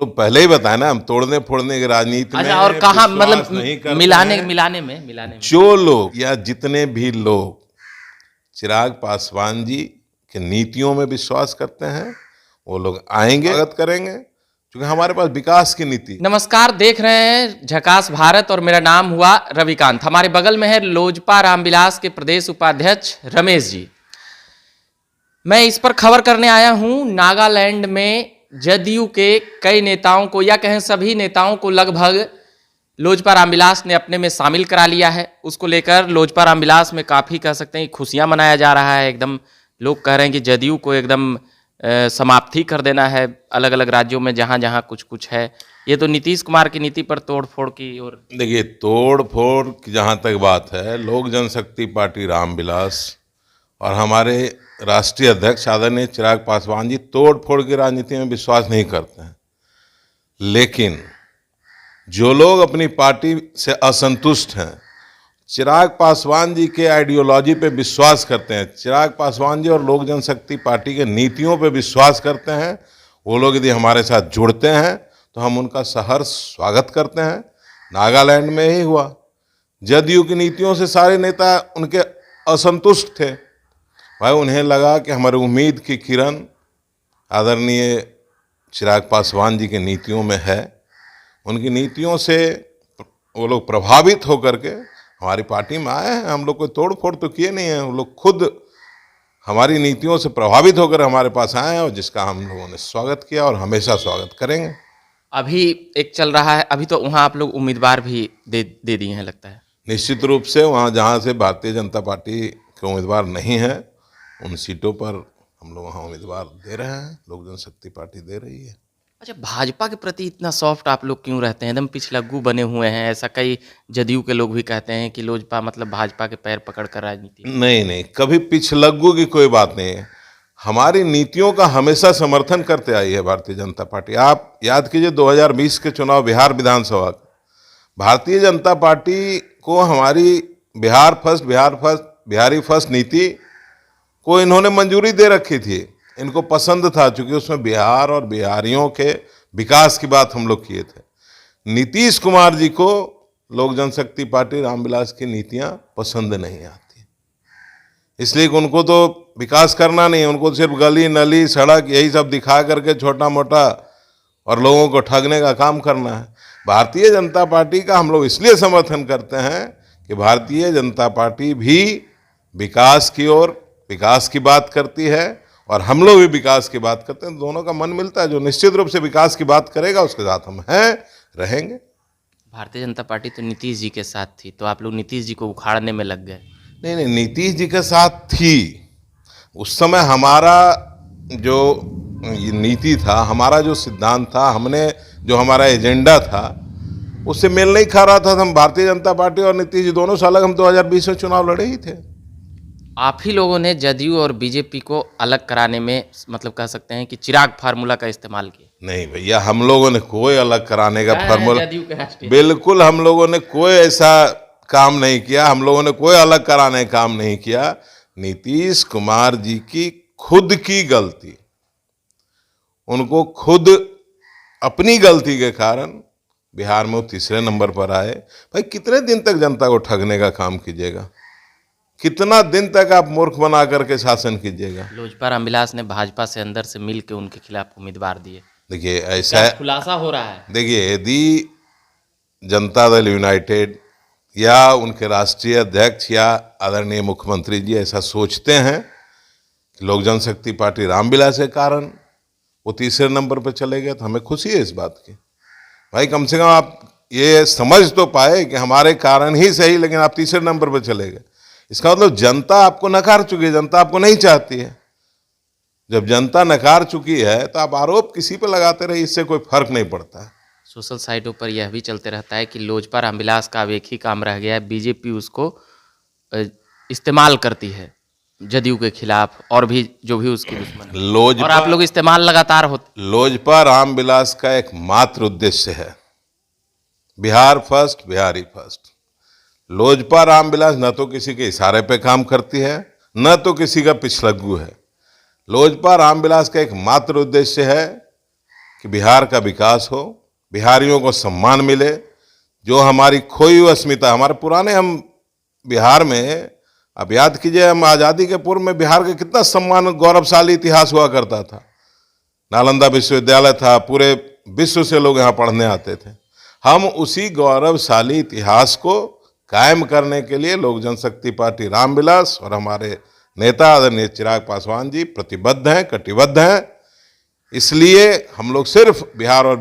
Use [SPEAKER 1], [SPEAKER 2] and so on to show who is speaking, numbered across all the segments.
[SPEAKER 1] लोग पहले ही बताए ना, हम तोड़ने फोड़ने की राजनीति में
[SPEAKER 2] अच्छा, और कहाँ
[SPEAKER 1] विश्वास नहीं
[SPEAKER 2] मतलब
[SPEAKER 1] करते
[SPEAKER 2] मिलाने
[SPEAKER 1] हैं।
[SPEAKER 2] मिलाने में
[SPEAKER 1] जो लोग या जितने भी लोग चिराग पासवान जी के नीतियों में विश्वास करते हैं, वो लोग आएंगे, स्वागत करेंगे, क्योंकि हमारे पास विकास की नीति।
[SPEAKER 2] नमस्कार, देख रहे हैं झकास भारत और मेरा नाम हुआ रविकांत। हमारे बगल में है लोजपा रामविलास के प्रदेश उपाध्यक्ष रमेश जी। मैं इस पर खबर करने आया हूं, नागालैंड में जदयू के कई नेताओं को या कहें सभी नेताओं को लगभग लोजपा रामविलास ने अपने में शामिल करा लिया है। उसको लेकर लोजपा रामविलास में काफ़ी कह सकते हैं खुशियां मनाया जा रहा है। एकदम लोग कह रहे हैं कि जदयू को एकदम समाप्ति कर देना है अलग अलग राज्यों में जहां जहां कुछ कुछ है। ये तो नीतीश कुमार की नीति पर तोड़ फोड़ की और
[SPEAKER 1] देखिए, तोड़ फोड़ की जहाँ तक बात है, लोक जनशक्ति पार्टी रामविलास और हमारे राष्ट्रीय अध्यक्ष आदरणीय चिराग पासवान जी तोड़ फोड़ की राजनीति में विश्वास नहीं करते हैं। लेकिन जो लोग अपनी पार्टी से असंतुष्ट हैं, चिराग पासवान जी के आइडियोलॉजी पे विश्वास करते हैं, चिराग पासवान जी और लोक जनशक्ति पार्टी के नीतियों पे विश्वास करते हैं, वो लोग यदि हमारे साथ जुड़ते हैं तो हम उनका सहर्ष स्वागत करते हैं। नागालैंड में ही हुआ, जदयू की नीतियों से सारे नेता उनके असंतुष्ट थे। भाई, उन्हें लगा कि हमारी उम्मीद की किरण आदरणीय चिराग पासवान जी की नीतियों में है। उनकी नीतियों से वो लोग प्रभावित होकर के हमारी पार्टी में आए हैं। हम लोग कोई तोड़ फोड़ तो किए नहीं हैं, वो लोग खुद हमारी नीतियों से प्रभावित होकर हमारे पास आए हैं, और जिसका हम लोगों ने स्वागत किया और हमेशा स्वागत करेंगे।
[SPEAKER 2] अभी एक चल रहा है, अभी तो वहाँ आप लोग उम्मीदवार भी दे दिए हैं लगता है।
[SPEAKER 1] निश्चित रूप से वहाँ जहाँ से भारतीय जनता पार्टी के उम्मीदवार नहीं हैं, उन सीटों पर हम लोग वहाँ उम्मीदवार दे रहे हैं, लोक जनशक्ति पार्टी दे रही है।
[SPEAKER 2] अच्छा, भाजपा के प्रति इतना सॉफ्ट आप लोग क्यों रहते हैं? एकदम पिछलग्गू बने हुए हैं। ऐसा कई जदयू के लोग भी कहते हैं कि लोजपा मतलब भाजपा के पैर पकड़ कर राजनीति।
[SPEAKER 1] नहीं, कभी पिछलग्गू की कोई बात नहीं है। हमारी नीतियों का हमेशा समर्थन करते आई है भारतीय जनता पार्टी। आप याद कीजिए 2020 के चुनाव बिहार विधानसभा का, भारतीय जनता पार्टी को हमारी बिहारी फर्स्ट नीति को इन्होंने मंजूरी दे रखी थी। इनको पसंद था, क्योंकि उसमें बिहार और बिहारियों के विकास की बात हम लोग किए थे। नीतीश कुमार जी को लोक जनशक्ति पार्टी रामविलास की नीतियां पसंद नहीं आती, इसलिए कि उनको तो विकास करना नहीं है, उनको सिर्फ गली नली सड़क यही सब दिखा करके छोटा मोटा और लोगों को ठगने का काम करना है। भारतीय जनता पार्टी का हम लोग इसलिए समर्थन करते हैं कि भारतीय जनता पार्टी भी विकास की ओर विकास की बात करती है, और हम लोग भी विकास की बात करते हैं। दोनों का मन मिलता है। जो निश्चित रूप से विकास की बात करेगा उसके साथ हम हैं, रहेंगे।
[SPEAKER 2] भारतीय जनता पार्टी तो नीतीश जी के साथ थी, तो आप लोग नीतीश जी को उखाड़ने में लग गए।
[SPEAKER 1] नहीं, नीतीश जी के साथ थी। उस समय हमारा जो नीति था, हमारा जो सिद्धांत था, हमने जो हमारा एजेंडा था, उससे मेल नहीं खा रहा था। हम भारतीय जनता पार्टी और नीतीश जी दोनों से अलग हम 2020 में चुनाव लड़े ही थे।
[SPEAKER 2] आप ही लोगों ने जदयू और बीजेपी को अलग कराने में मतलब कह सकते हैं कि चिराग फार्मूला का इस्तेमाल किया।
[SPEAKER 1] नहीं भैया, हम लोगों ने कोई अलग कराने का फार्मूला,
[SPEAKER 2] जदयू के राष्ट्रीय
[SPEAKER 1] बिल्कुल हम लोगों ने कोई ऐसा काम नहीं किया। हम लोगों ने कोई अलग कराने का काम नहीं किया। नीतीश कुमार जी की खुद की गलती, उनको खुद अपनी गलती के कारण बिहार में वो तीसरे नंबर पर आए। भाई, कितने दिन तक जनता को ठगने का काम कीजिएगा? कितना दिन तक आप मूर्ख बना करके शासन कीजिएगा?
[SPEAKER 2] लोजपा रामविलास ने भाजपा से अंदर से मिल के उनके खिलाफ उम्मीदवार दिए।
[SPEAKER 1] देखिए, ऐसा
[SPEAKER 2] खुलासा हो रहा है।
[SPEAKER 1] देखिए, यदि जनता दल यूनाइटेड या उनके राष्ट्रीय अध्यक्ष या आदरणीय मुख्यमंत्री जी ऐसा सोचते हैं कि लोक जनशक्ति पार्टी रामविलास के कारण वो तीसरे नंबर पर चले गए, तो हमें खुशी है इस बात की। भाई, कम से कम आप ये समझ तो पाए कि हमारे कारण ही सही, लेकिन आप तीसरे नंबर पर चले गए। इसका मतलब जनता आपको नकार चुकी है, जनता आपको नहीं चाहती है। जब जनता नकार चुकी है तो आप आरोप किसी पर लगाते रहिए, इससे कोई फर्क नहीं पड़ता है।
[SPEAKER 2] सोशल साइटों पर यह भी चलते रहता है कि लोजपा रामविलास का अब एक ही काम रह गया है, बीजेपी उसको इस्तेमाल करती है जदयू के खिलाफ और भी जो भी उसके दुश्मन है। और आप लोग इस्तेमाल लगातार होते।
[SPEAKER 1] लोजपा रामविलास का एक मात्र उद्देश्य है, बिहार फर्स्ट, बिहारी फर्स्ट। लोजपा रामविलास न तो किसी के इशारे पे काम करती है, न तो किसी का पिछलग्गू है। लोजपा रामविलास का एक मात्र उद्देश्य है कि बिहार का विकास हो, बिहारियों को सम्मान मिले, जो हमारी खोई हुई अस्मिता, हमारे पुराने हम बिहार में, आप याद कीजिए, हम आज़ादी के पूर्व में बिहार का कितना सम्मान गौरवशाली इतिहास हुआ करता था। नालंदा विश्वविद्यालय था, पूरे विश्व से लोग यहाँ पढ़ने आते थे। हम उसी गौरवशाली इतिहास को कायम करने के लिए लोक जनशक्ति पार्टी रामविलास और हमारे नेता आदरणीय चिराग पासवान जी प्रतिबद्ध हैं, कटिबद्ध हैं। इसलिए हम लोग सिर्फ बिहार और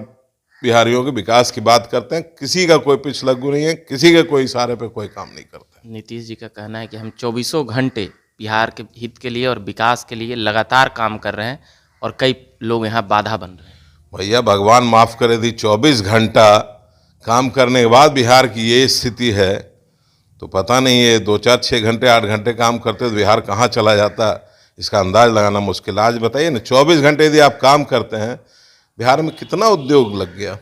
[SPEAKER 1] बिहारियों के विकास की बात करते हैं, किसी का कोई पिछलग्गू नहीं है, किसी के कोई इशारे पे कोई काम नहीं करते।
[SPEAKER 2] नीतीश जी का कहना है कि हम 24 घंटे बिहार के हित के लिए और विकास के लिए लगातार काम कर रहे हैं और कई लोग यहाँ बाधा बन रहे हैं।
[SPEAKER 1] भैया भगवान माफ़ करे, यदि 24 घंटा काम करने के बाद बिहार की ये स्थिति है तो पता नहीं है 2, 4, 6 घंटे 8 घंटे काम करते तो बिहार कहाँ चला जाता, इसका अंदाज लगाना मुश्किल। आज बताइए ना, 24 घंटे यदि आप काम करते हैं, बिहार में कितना उद्योग लग गया,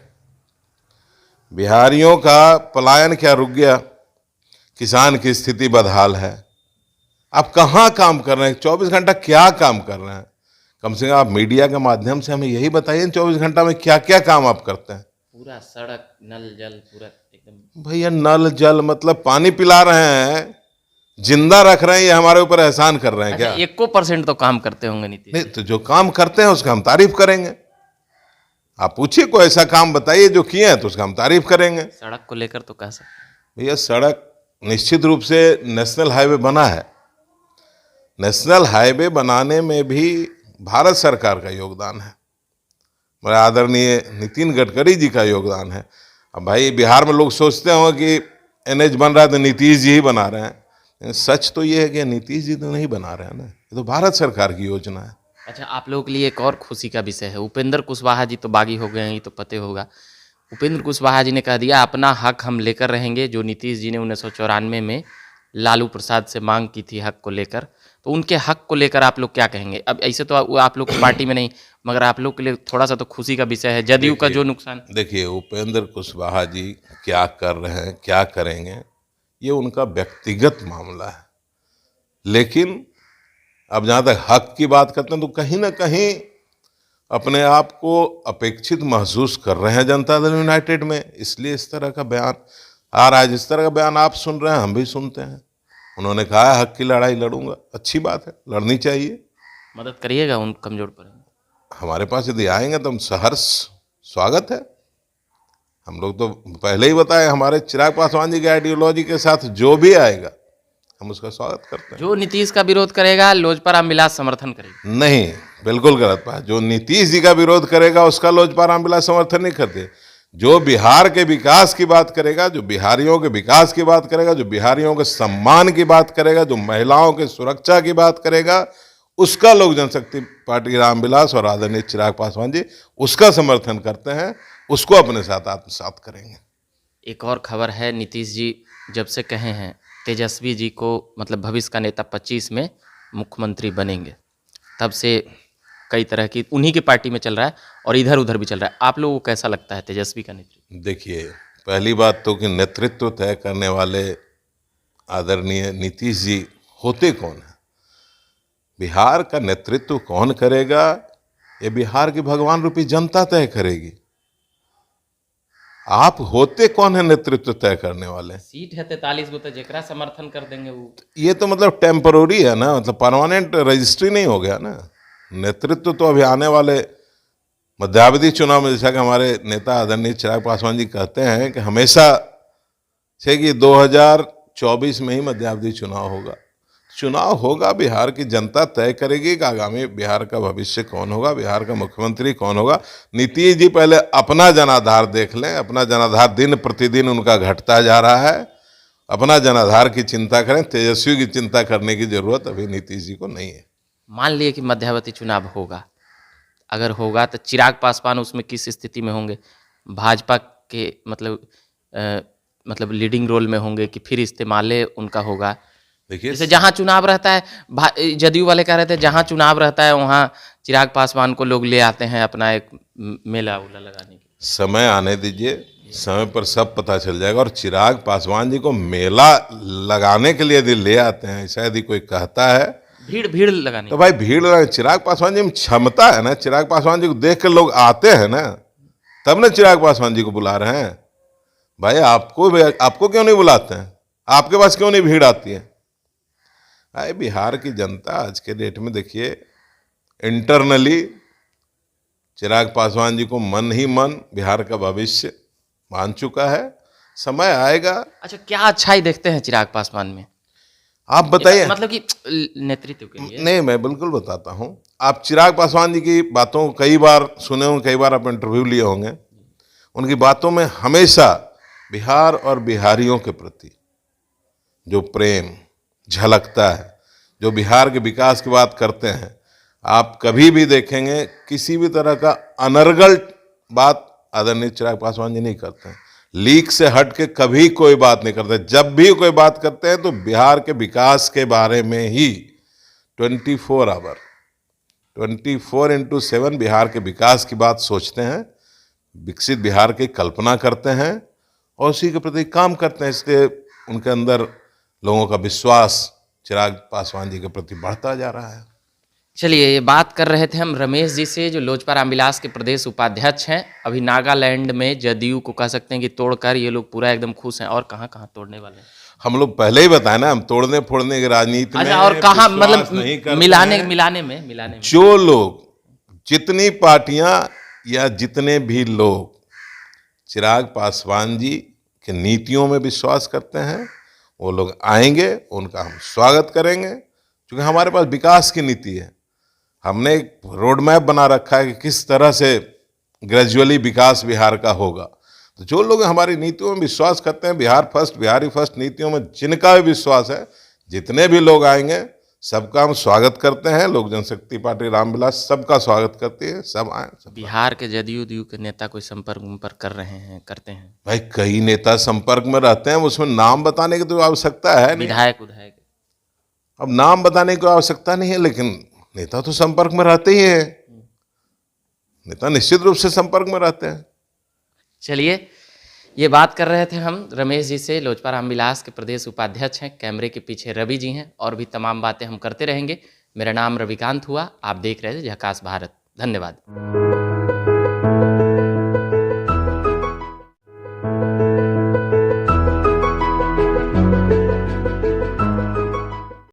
[SPEAKER 1] बिहारियों का पलायन क्या रुक गया, किसान की स्थिति बदहाल है। आप कहाँ काम कर रहे हैं, 24 घंटा क्या काम कर रहे हैं? कम से कम आप मीडिया के माध्यम से हमें यही बताइए 24 घंटा में क्या क्या काम आप करते हैं।
[SPEAKER 2] पूरा सड़क, नल जल, पूरा एकदम।
[SPEAKER 1] भैया नल जल मतलब पानी पिला रहे हैं, जिंदा रख रहे हैं, ये हमारे ऊपर एहसान कर रहे हैं क्या?
[SPEAKER 2] 1% तो काम करते होंगे नीतीश।
[SPEAKER 1] नहीं तो जो काम करते हैं उसका हम तारीफ करेंगे। आप पूछिए कोई ऐसा काम बताइए जो किए हैं तो उसका हम तारीफ करेंगे।
[SPEAKER 2] सड़क को लेकर तो कह सकते
[SPEAKER 1] भैया सड़क निश्चित रूप से नेशनल हाईवे बना है, नेशनल हाईवे बनाने में भी भारत सरकार का योगदान है, मेरे आदरणीय नितिन गडकरी जी का योगदान है। अब भाई बिहार में लोग सोचते होंगे कि एनएच बन रहा है तो नीतीश जी ही बना रहे हैं, सच तो ये है कि नीतीश जी तो नहीं बना रहे हैं ना, ये तो भारत सरकार की योजना है।
[SPEAKER 2] अच्छा, आप लोगों के लिए एक और खुशी का विषय है, उपेंद्र कुशवाहा जी तो बागी हो गए हैं, ये तो पता होगा। उपेंद्र कुशवाहा जी ने कह दिया अपना हक हम लेकर रहेंगे, जो नीतीश जी ने 1994 में लालू प्रसाद से मांग की थी हक को लेकर, तो उनके हक को लेकर आप लोग क्या कहेंगे? अब ऐसे तो आप लोग पार्टी में नहीं, मगर आप लोग के लिए थोड़ा सा तो खुशी का विषय है, जदयू का जो नुकसान।
[SPEAKER 1] देखिए उपेंद्र कुशवाहा जी क्या कर रहे हैं, क्या करेंगे, ये उनका व्यक्तिगत मामला है, लेकिन अब जहाँ तक हक की बात करते हैं तो कहीं ना कहीं अपने आप को अपेक्षित महसूस कर रहे हैं जनता दल यूनाइटेड में, इसलिए इस तरह का बयान आ रहा है। जिस तरह का बयान आप सुन रहे हैं हम भी सुनते हैं। उन्होंने कहा है हक की लड़ाई लड़ूंगा, अच्छी बात है, लड़नी चाहिए।
[SPEAKER 2] मदद करिएगा उन कमजोर पर?
[SPEAKER 1] हमारे पास यदि आएंगे तो हम सहर्ष स्वागत है। हम लोग तो पहले ही बताए, हमारे चिराग पासवान जी की आइडियोलॉजी के साथ जो भी आएगा हम उसका स्वागत करते हैं।
[SPEAKER 2] जो नीतीश का विरोध करेगा लोजपा रामविलास समर्थन करेगा?
[SPEAKER 1] नहीं, बिल्कुल गलत बात। जो नीतीश जी का विरोध करेगा उसका लोजपा रामविलास समर्थन नहीं करते। जो बिहार के विकास की बात करेगा, जो बिहारियों के विकास की बात करेगा, जो बिहारियों के सम्मान की बात करेगा, जो महिलाओं के सुरक्षा की बात करेगा, उसका लोक जनशक्ति पार्टी रामविलास और आदरणीय चिराग पासवान जी उसका समर्थन करते हैं, उसको अपने साथ आत्मसात करेंगे।
[SPEAKER 2] एक और खबर है, नीतीश जी जब से कहे हैं तेजस्वी जी को मतलब भविष्य का नेता 25 में मुख्यमंत्री बनेंगे, तब से कई तरह की उन्हीं की पार्टी में चल रहा है और इधर उधर भी चल रहा है। आप लोगों को कैसा लगता है तेजस्वी का नेतृत्व?
[SPEAKER 1] देखिए पहली बात तो कि नेतृत्व तय करने वाले आदरणीय नीतीश जी होते कौन हैं? बिहार का नेतृत्व कौन करेगा ये बिहार की भगवान रूपी जनता तय करेगी। आप होते कौन है नेतृत्व तय करने वाले?
[SPEAKER 2] सीट है 43 गो, तो जेकरा समर्थन कर देंगे वो।
[SPEAKER 1] ये तो मतलब टेम्पररी है ना, मतलब परमानेंट रजिस्ट्री नहीं हो गया ना। नेतृत्व तो अभी आने वाले मध्यावधि चुनाव में, जैसा कि हमारे नेता आदरणीय चिराग पासवान जी कहते हैं कि हमेशा से कि 2024 में ही मध्यावधि चुनाव होगा। चुनाव होगा, बिहार की जनता तय करेगी कि आगामी बिहार का भविष्य कौन होगा, बिहार का मुख्यमंत्री कौन होगा। नीतीश जी पहले अपना जनाधार देख लें, अपना जनाधार दिन प्रतिदिन उनका घटता जा रहा है, अपना जनाधार की चिंता करें। तेजस्वी की चिंता करने की जरूरत अभी नीतीश जी को नहीं है।
[SPEAKER 2] मान लिए कि मध्यावधि चुनाव होगा, अगर होगा तो चिराग पासवान उसमें किस स्थिति में होंगे? भाजपा के मतलब लीडिंग रोल में होंगे कि फिर इस्तेमाल उनका होगा?
[SPEAKER 1] देखिए
[SPEAKER 2] जैसे जहाँ चुनाव रहता है, जदयू वाले कह रहे थे जहाँ चुनाव रहता है वहाँ चिराग पासवान को लोग ले आते हैं अपना एक मेला उला लगाने के।
[SPEAKER 1] समय आने दीजिए, समय पर सब पता चल जाएगा। और चिराग पासवान जी को मेला लगाने के लिए यदि ले आते हैं, ऐसा यदि कोई कहता है
[SPEAKER 2] भीड़ भीड़ लगाने
[SPEAKER 1] तो भाई भीड़, चिराग पासवान जी में क्षमता है ना, चिराग पासवान जी को देख कर लोग आते हैं ना, तब ना चिराग पासवान जी को बुला रहे हैं। भाई आपको क्यों नहीं बुलाते हैं? आपके पास क्यों नहीं भीड़ आती है? भाई बिहार की जनता आज के डेट में देखिए, इंटरनली चिराग पासवान जी को मन ही मन बिहार का भविष्य मान चुका है। समय आएगा।
[SPEAKER 2] अच्छा, क्या अच्छाई देखते हैं चिराग पासवान में?
[SPEAKER 1] आप बताइए।
[SPEAKER 2] मतलब कि नेतृत्व के लिए।
[SPEAKER 1] नहीं, मैं बिल्कुल बताता हूं। आप चिराग पासवान जी की बातों को कई बार सुने होंगे, कई बार आप इंटरव्यू लिए होंगे। उनकी बातों में हमेशा बिहार और बिहारियों के प्रति जो प्रेम झलकता है, जो बिहार के विकास की बात करते हैं, आप कभी भी देखेंगे किसी भी तरह का अनर्गल बात आदरणीय चिराग पासवान जी नहीं करते हैं। लीक से हट के कभी कोई बात नहीं करते। जब भी कोई बात करते हैं तो बिहार के विकास के बारे में ही 24 आवर 24x7 बिहार के विकास की बात सोचते हैं, विकसित बिहार की कल्पना करते हैं और उसी के प्रति काम करते हैं। इसलिए उनके अंदर लोगों का विश्वास चिराग पासवान जी के प्रति बढ़ता जा रहा है।
[SPEAKER 2] चलिए, ये बात कर रहे थे हम रमेश जी से, जो लोजपा रामविलास के प्रदेश उपाध्यक्ष हैं। अभी नागालैंड में जदयू को कह सकते हैं कि तोड़कर ये लोग पूरा एकदम खुश हैं। और कहाँ कहाँ तोड़ने वाले हैं?
[SPEAKER 1] हम लोग पहले ही बताए ना, हम तोड़ने फोड़ने की राजनीति में
[SPEAKER 2] अच्छा, और कहाँ
[SPEAKER 1] विश्वास
[SPEAKER 2] मतलब
[SPEAKER 1] नहीं करते
[SPEAKER 2] मिलाने
[SPEAKER 1] हैं।
[SPEAKER 2] मिलाने में
[SPEAKER 1] जो लोग, जितनी पार्टियां या जितने भी लोग चिराग पासवान जी के नीतियों में विश्वास करते हैं, वो लोग आएंगे, उनका हम स्वागत करेंगे। क्योंकि हमारे पास विकास की नीति है। हमने एक रोड मैप बना रखा है कि किस तरह से ग्रेजुअली विकास बिहार का होगा। तो जो लोग हमारी नीतियों में विश्वास करते हैं, बिहार फर्स्ट, बिहारी फर्स्ट नीतियों में जिनका भी विश्वास है, जितने भी लोग आएंगे सबका हम स्वागत करते हैं। लोक जनशक्ति पार्टी रामविलास सबका स्वागत करती है। सब आए।
[SPEAKER 2] बिहार के जदयू के नेता कोई संपर्क कर रहे हैं, करते हैं?
[SPEAKER 1] भाई कई नेता संपर्क में रहते हैं, उसमें नाम बताने की तो आवश्यकता है नहीं।
[SPEAKER 2] विधायक
[SPEAKER 1] अब नाम बताने की आवश्यकता नहीं है, लेकिन नेता तो संपर्क में रहते ही हैं। नेता निश्चित रूप से संपर्क में रहते हैं।
[SPEAKER 2] चलिए, ये बात कर रहे थे हम रमेश जी से, लोजपा रामविलास के प्रदेश उपाध्यक्ष हैं। कैमरे के पीछे रवि जी हैं, और भी तमाम बातें हम करते रहेंगे। मेरा नाम रविकांत हुआ। आप देख रहे थे झकास भारत। धन्यवाद।